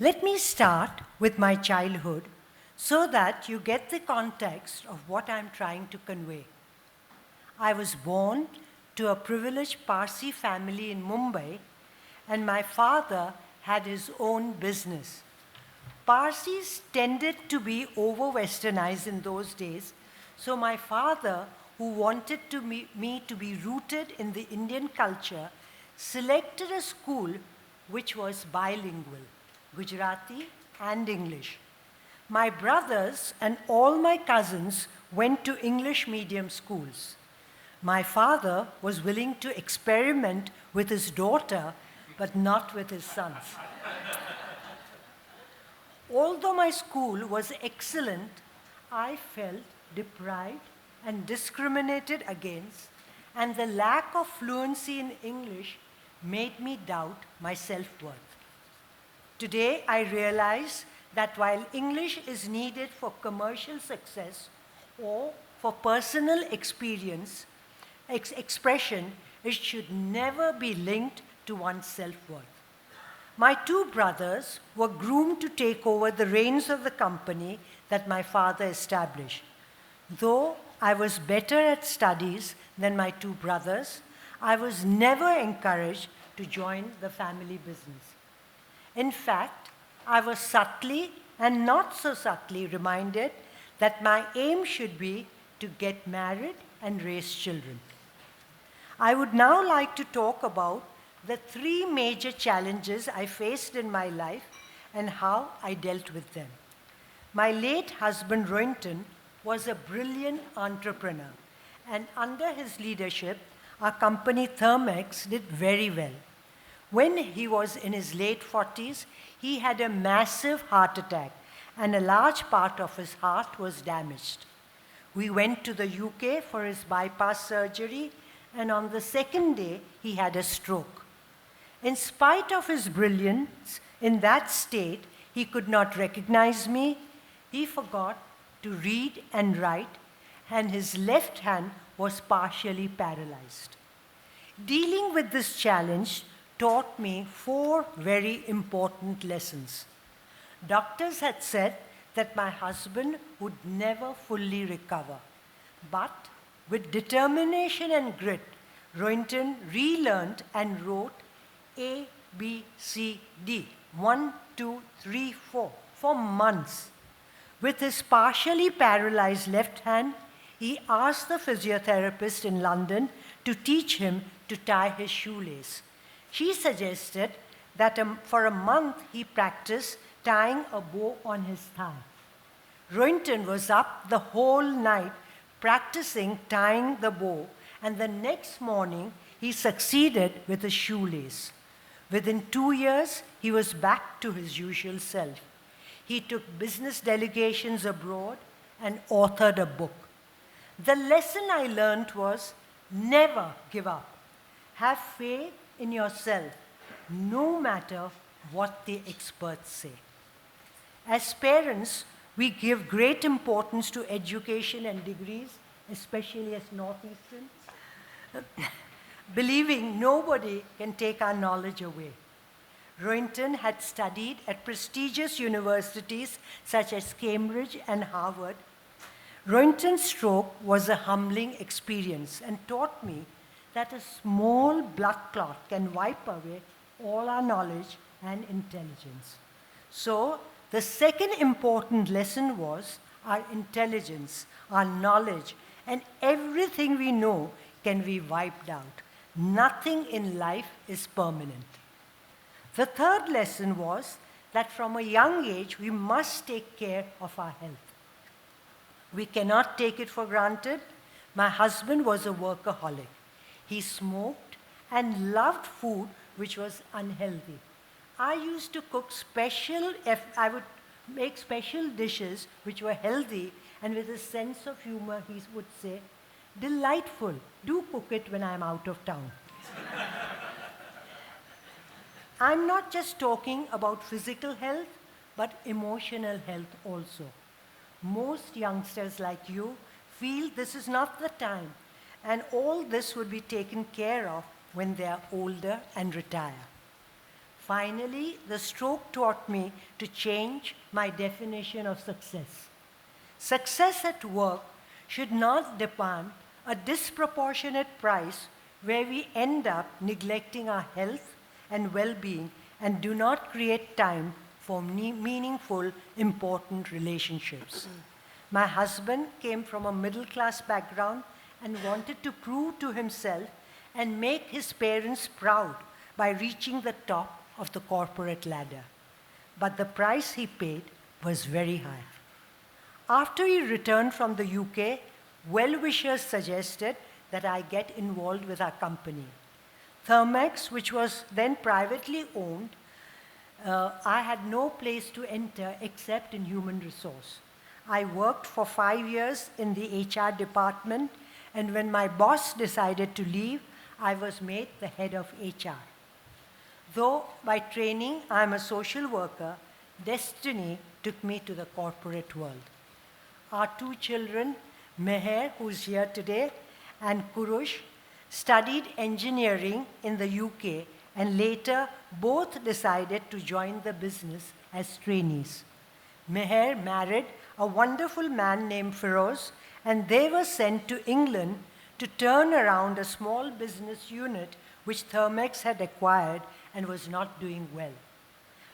Let me start with my childhood so that you get the context of what I'm trying to convey. I was born to a privileged Parsi family in Mumbai, and my father had his own business. Parsis tended to be over-westernized in those days, so my father, who wanted me to be rooted in the Indian culture, selected a school which was bilingual, Gujarati and English. My brothers and all my cousins went to English medium schools. My father was willing to experiment with his daughter, but not with his sons. Although my school was excellent, I felt deprived and discriminated against, and the lack of fluency in English made me doubt my self-worth. Today, I realize that while English is needed for commercial success or for personal experience, expression, it should never be linked to one's self-worth. My two brothers were groomed to take over the reins of the company that my father established. Though I was better at studies than my two brothers, I was never encouraged to join the family business. In fact, I was subtly and not so subtly reminded that my aim should be to get married and raise children. I would now like to talk about the three major challenges I faced in my life and how I dealt with them. My late husband, Rohinton, was a brilliant entrepreneur, and under his leadership, our company Thermex did very well. When he was in his late 40s, he had a massive heart attack, and a large part of his heart was damaged. We went to the UK for his bypass surgery, and on the second day, he had a stroke. In spite of his brilliance, in that state, he could not recognize me, he forgot to read and write, and his left hand was partially paralyzed. Dealing with this challenge taught me 4 very important lessons. Doctors had said that my husband would never fully recover, but with determination and grit, Rohinton relearned and wrote A, B, C, D, 1, 2, 3, 4, for months. With his partially paralyzed left hand, he asked the physiotherapist in London to teach him to tie his shoelace. She suggested that for a month he practiced tying a bow on his thigh. Rohinton was up the whole night practicing tying the bow, and the next morning he succeeded with a shoelace. Within 2 years, he was back to his usual self. He took business delegations abroad and authored a book. The lesson I learned was never give up. Have faith in yourself, no matter what the experts say. As parents, we give great importance to education and degrees, especially as Northeasterns, believing nobody can take our knowledge away. Rohinton had studied at prestigious universities such as Cambridge and Harvard. Rohinton's stroke was a humbling experience and taught me that a small blood clot can wipe away all our knowledge and intelligence. So, the second important lesson was our intelligence, our knowledge, and everything we know can be wiped out. Nothing in life is permanent. The third lesson was that from a young age, we must take care of our health. We cannot take it for granted. My husband was a workaholic. He smoked and loved food which was unhealthy. I used to cook I would make special dishes which were healthy, and with a sense of humor, he would say, "Delightful, do cook it when I'm out of town." I'm not just talking about physical health, but emotional health also. Most youngsters like you feel this is not the time, and all this would be taken care of when they are older and retire. Finally, the stroke taught me to change my definition of success. Success at work should not demand a disproportionate price where we end up neglecting our health and well-being and do not create time for meaningful, important relationships. My husband came from a middle-class background and wanted to prove to himself and make his parents proud by reaching the top of the corporate ladder. But the price he paid was very high. After he returned from the UK, well-wishers suggested that I get involved with our company. Thermex, which was then privately owned, I had no place to enter except in human resource. I worked for 5 years in the HR department, and when my boss decided to leave, I was made the head of HR. Though by training I'm a social worker, destiny took me to the corporate world. Our 2 children, Meher, who's here today, and Kurush, studied engineering in the UK and later both decided to join the business as trainees. Meher married a wonderful man named Feroz, and they were sent to England to turn around a small business unit which Thermex had acquired and was not doing well.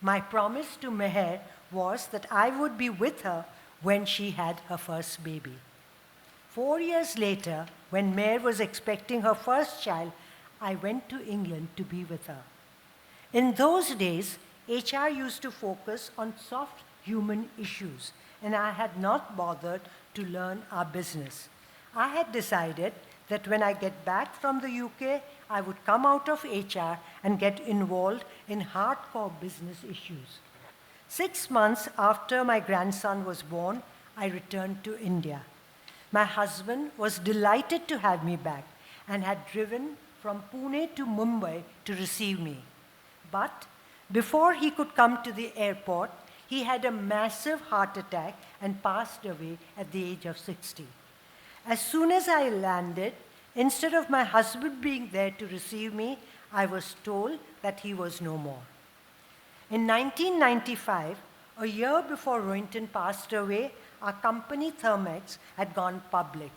My promise to Meher was that I would be with her when she had her first baby. 4 years later, when Meher was expecting her first child, I went to England to be with her. In those days, HR used to focus on soft human issues, and I had not bothered to learn our business. I had decided that when I get back from the UK, I would come out of HR and get involved in hardcore business issues. 6 months after my grandson was born, I returned to India. My husband was delighted to have me back and had driven from Pune to Mumbai to receive me. But before he could come to the airport, he had a massive heart attack and passed away at the age of 60. As soon as I landed, instead of my husband being there to receive me, I was told that he was no more. In 1995, a year before Rohinton passed away, our company Thermex had gone public.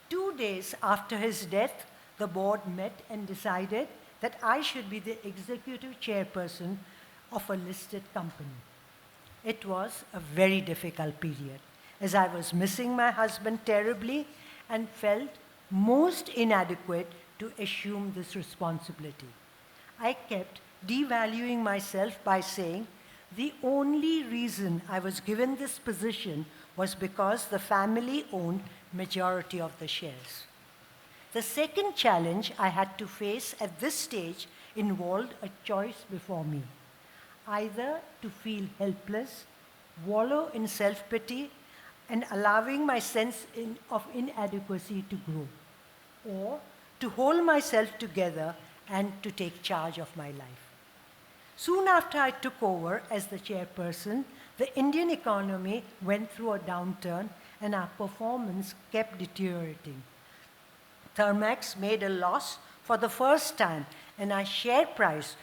2 days after his death, the board met and decided that I should be the executive chairperson of a listed company. It was a very difficult period, as I was missing my husband terribly and felt most inadequate to assume this responsibility. I kept devaluing myself by saying the only reason I was given this position was because the family owned majority of the shares. The second challenge I had to face at this stage involved a choice before me: either to feel helpless, wallow in self-pity, and allowing my sense of inadequacy to grow, or to hold myself together and to take charge of my life. Soon after I took over as the chairperson, the Indian economy went through a downturn and our performance kept deteriorating. Thermex made a loss for the first time, and our share price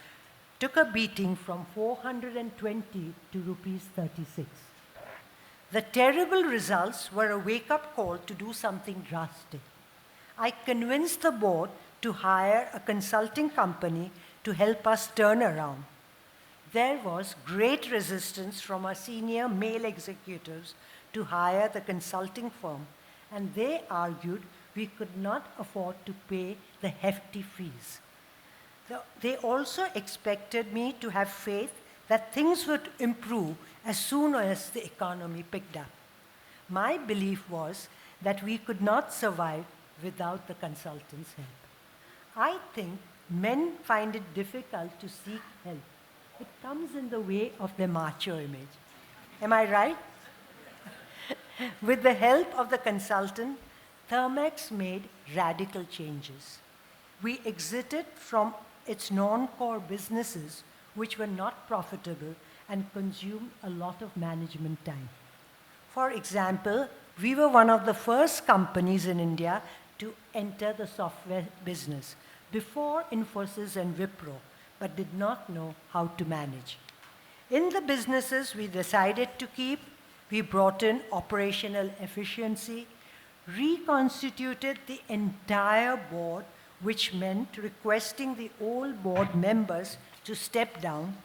took a beating from 420 to rupees 36. The terrible results were a wake-up call to do something drastic. I convinced the board to hire a consulting company to help us turn around. There was great resistance from our senior male executives to hire the consulting firm, and they argued we could not afford to pay the hefty fees. They also expected me to have faith that things would improve as soon as the economy picked up. My belief was that we could not survive without the consultants' help. I think men find it difficult to seek help. It comes in the way of their macho image. Am I right? With the help of the consultant, Thermex made radical changes. We exited from its non-core businesses, which were not profitable and consumed a lot of management time. For example, we were one of the first companies in India to enter the software business before Infosys and Wipro, but did not know how to manage. In the businesses we decided to keep, we brought in operational efficiency, reconstituted the entire board, which meant requesting the old board members to step down,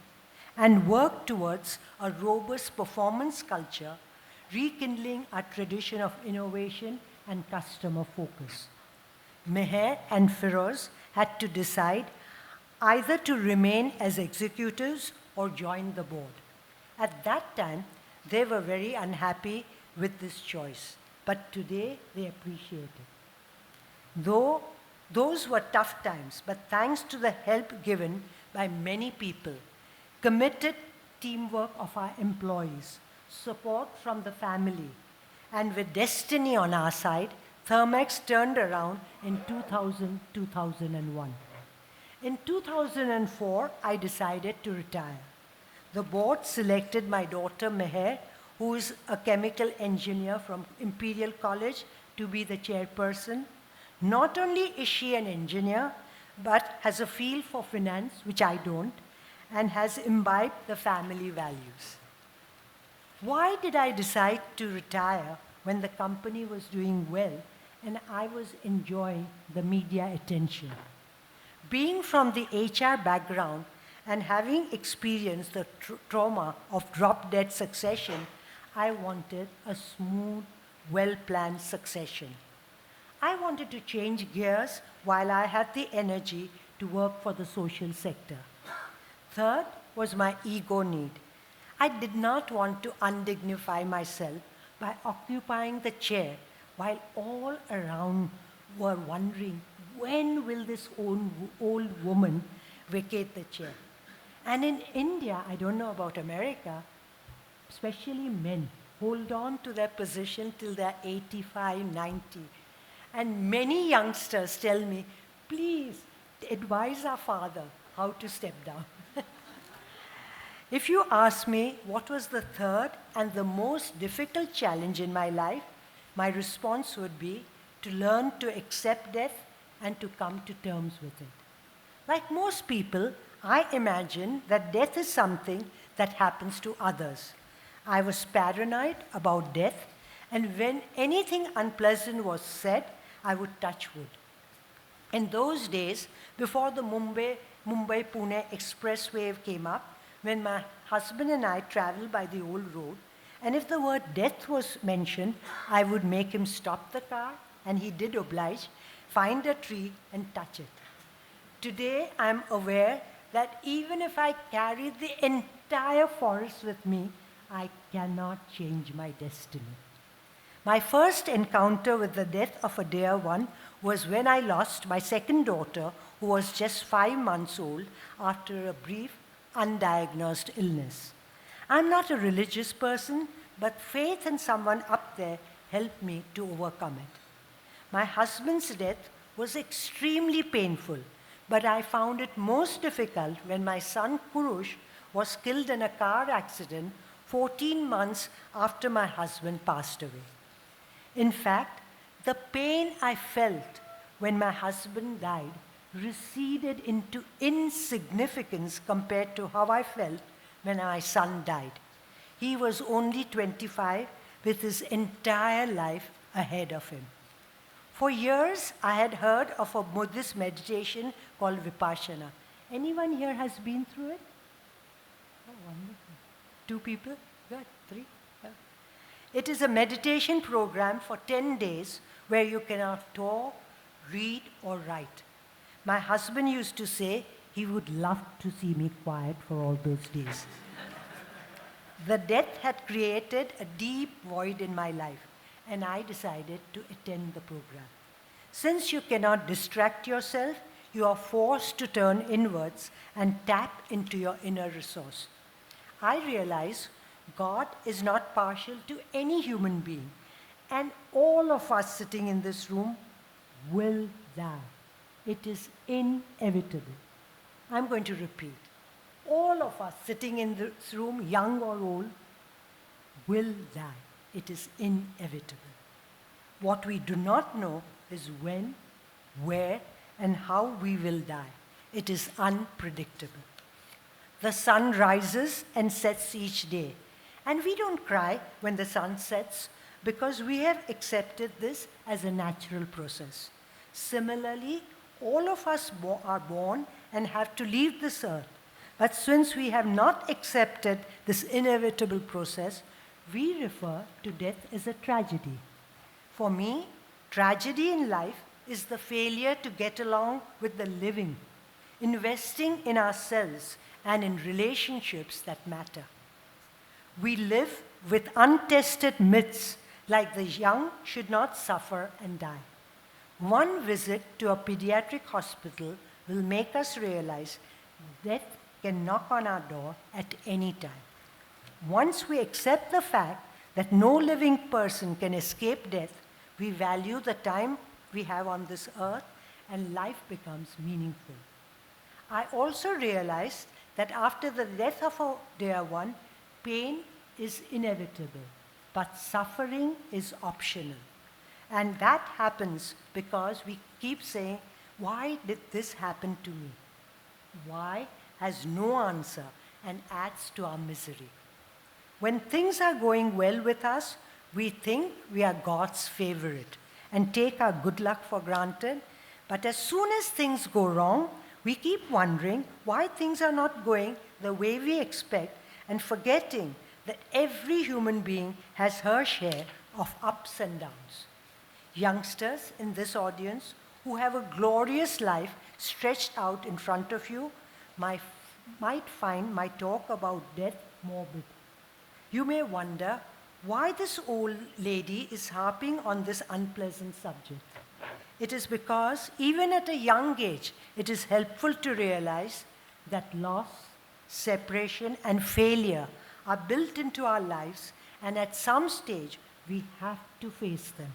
and worked towards a robust performance culture, rekindling our tradition of innovation and customer focus. Meher and Feroz had to decide either to remain as executives or join the board. At that time, they were very unhappy with this choice, but today they appreciate it. Though those were tough times, but thanks to the help given by many people, committed teamwork of our employees, support from the family, and with destiny on our side, Thermex turned around in 2000-2001. In 2004, I decided to retire. The board selected my daughter Meher, who is a chemical engineer from Imperial College, to be the chairperson. Not only is she an engineer, but has a feel for finance, which I don't, and has imbibed the family values. Why did I decide to retire when the company was doing well and I was enjoying the media attention? Being from the HR background and having experienced the trauma of drop-dead succession, I wanted a smooth, well-planned succession. I wanted to change gears while I had the energy to work for the social sector. Third was my ego need. I did not want to undignify myself by occupying the chair while all around were wondering, when will this old woman vacate the chair? And in India, I don't know about America, especially men hold on to their position till they're 85, 90. And many youngsters tell me, please advise our father how to step down. If you ask me what was the third and the most difficult challenge in my life, my response would be to learn to accept death and to come to terms with it. Like most people, I imagine that death is something that happens to others. I was paranoid about death, and when anything unpleasant was said, I would touch wood. In those days, before the Mumbai-Pune expressway came up, when my husband and I traveled by the old road, and if the word death was mentioned, I would make him stop the car, and he did oblige, find a tree and touch it. Today, I'm aware that even if I carry the entire forest with me, I cannot change my destiny. My first encounter with the death of a dear one was when I lost my second daughter, who was just 5 months old, after a brief, undiagnosed illness. I'm not a religious person, but faith in someone up there helped me to overcome it. My husband's death was extremely painful, but I found it most difficult when my son Kurush was killed in a car accident 14 months after my husband passed away. In fact, the pain I felt when my husband died receded into insignificance compared to how I felt when my son died. He was only 25 with his entire life ahead of him. For years, I had heard of a Buddhist meditation called Vipassana. Anyone here has been through it? Oh, wonderful. 2 people? Good. 3? Yeah. It is a meditation program for 10 days where you cannot talk, read, or write. My husband used to say he would love to see me quiet for all those days. The death had created a deep void in my life, and I decided to attend the program. Since you cannot distract yourself, you are forced to turn inwards and tap into your inner resource. I realize God is not partial to any human being, and all of us sitting in this room will die. It is inevitable. I'm going to repeat. All of us sitting in this room, young or old, will die. It is inevitable. What we do not know is when, where, and how we will die. It is unpredictable. The sun rises and sets each day, and we don't cry when the sun sets because we have accepted this as a natural process. Similarly, all of us are born and have to leave this earth. But since we have not accepted this inevitable process, we refer to death as a tragedy. For me, tragedy in life is the failure to get along with the living, investing in ourselves and in relationships that matter. We live with untested myths like the young should not suffer and die. One visit to a pediatric hospital will make us realize death can knock on our door at any time. Once we accept the fact that no living person can escape death, we value the time we have on this earth and life becomes meaningful. I also realized that after the death of a dear one, pain is inevitable, but suffering is optional. And that happens because we keep saying, why did this happen to me? Why has no answer and adds to our misery. When things are going well with us, we think we are God's favorite and take our good luck for granted. But as soon as things go wrong, we keep wondering why things are not going the way we expect and forgetting that every human being has her share of ups and downs. Youngsters in this audience who have a glorious life stretched out in front of you might find my talk about death morbid. You may wonder why this old lady is harping on this unpleasant subject. It is because even at a young age, it is helpful to realize that loss, separation, and failure are built into our lives, and at some stage, we have to face them.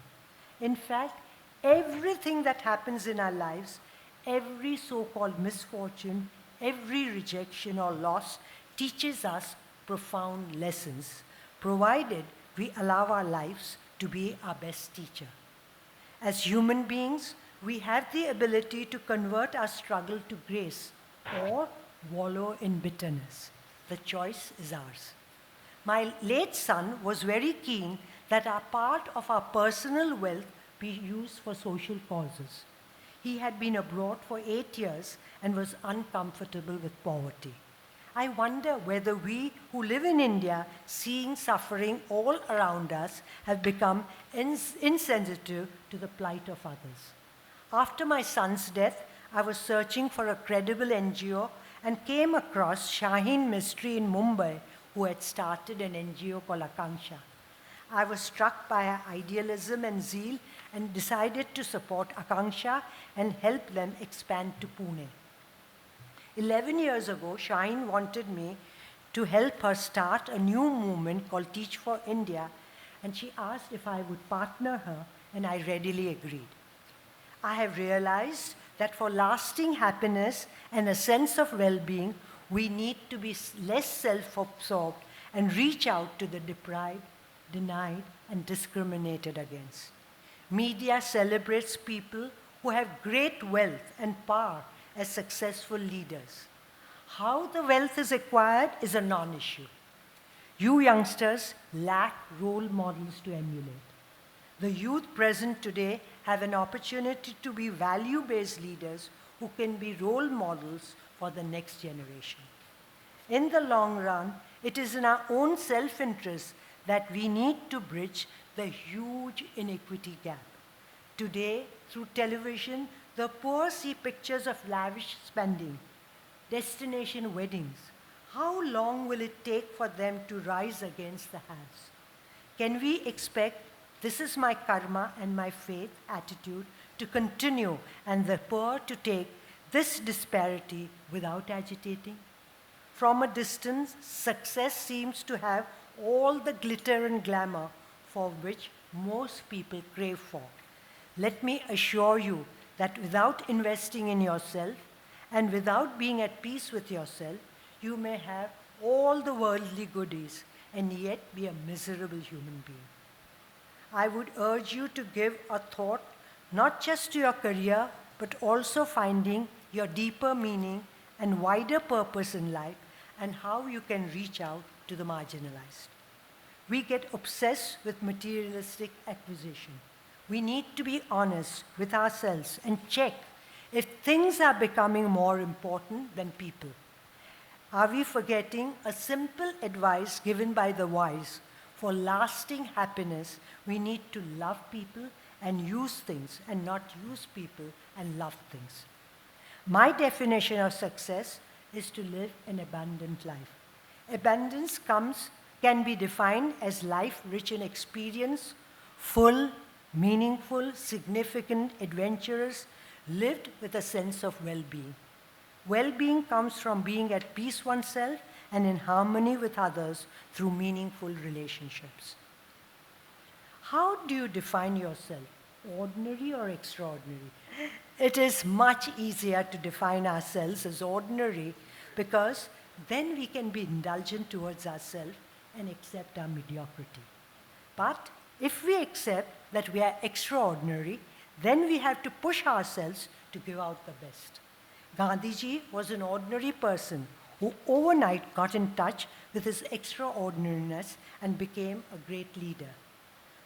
In fact, everything that happens in our lives, every so-called misfortune, every rejection or loss teaches us profound lessons, provided we allow our lives to be our best teacher. As human beings, we have the ability to convert our struggle to grace or wallow in bitterness. The choice is ours. My late son was very keen that a part of our personal wealth be used for social causes. He had been abroad for 8 years and was uncomfortable with poverty. I wonder whether we who live in India, seeing suffering all around us, have become insensitive to the plight of others. After my son's death, I was searching for a credible NGO and came across Shaheen Mistry in Mumbai, who had started an NGO called Akanksha. I was struck by her idealism and zeal and decided to support Akanksha and help them expand to Pune. 11 years ago, Shaheen wanted me to help her start a new movement called Teach for India, and she asked if I would partner her, and I readily agreed. I have realized that for lasting happiness and a sense of well-being, we need to be less self-absorbed and reach out to the deprived, denied, and discriminated against. Media celebrates people who have great wealth and power as successful leaders. How the wealth is acquired is a non-issue. You youngsters lack role models to emulate. The youth present today have an opportunity to be value-based leaders who can be role models for the next generation. In the long run, it is in our own self-interest that we need to bridge the huge inequity gap. Today, through television, the poor see pictures of lavish spending, destination weddings. How long will it take for them to rise against the haves? Can we expect this is my karma and my faith attitude to continue and the poor to take this disparity without agitating? From a distance, success seems to have all the glitter and glamour for which most people crave for. Let me assure you that without investing in yourself and without being at peace with yourself, you may have all the worldly goodies and yet be a miserable human being. I would urge you to give a thought not just to your career, but also finding your deeper meaning and wider purpose in life, and how you can reach out to the marginalized. We get obsessed with materialistic acquisition. We need to be honest with ourselves and check if things are becoming more important than people. Are we forgetting a simple advice given by the wise? For lasting happiness, we need to love people and use things, and not use people and love things. My definition of success is to live an abundant life. Abundance can be defined as life rich in experience, full, meaningful, significant, adventurous, lived with a sense of well-being. Well-being comes from being at peace oneself and in harmony with others through meaningful relationships. How do you define yourself? Ordinary or extraordinary? It is much easier to define ourselves as ordinary because then we can be indulgent towards ourselves and accept our mediocrity. But if we accept that we are extraordinary, then we have to push ourselves to give out the best. Gandhiji was an ordinary person who overnight got in touch with his extraordinariness and became a great leader.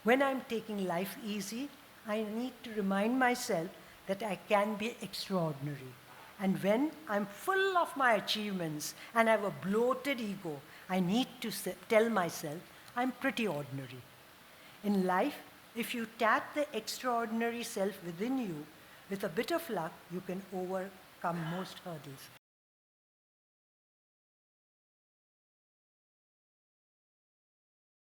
When I'm taking life easy, I need to remind myself that I can be extraordinary. And when I'm full of my achievements and have a bloated ego, I need to tell myself I'm pretty ordinary. In life, if you tap the extraordinary self within you, with a bit of luck, you can overcome most hurdles.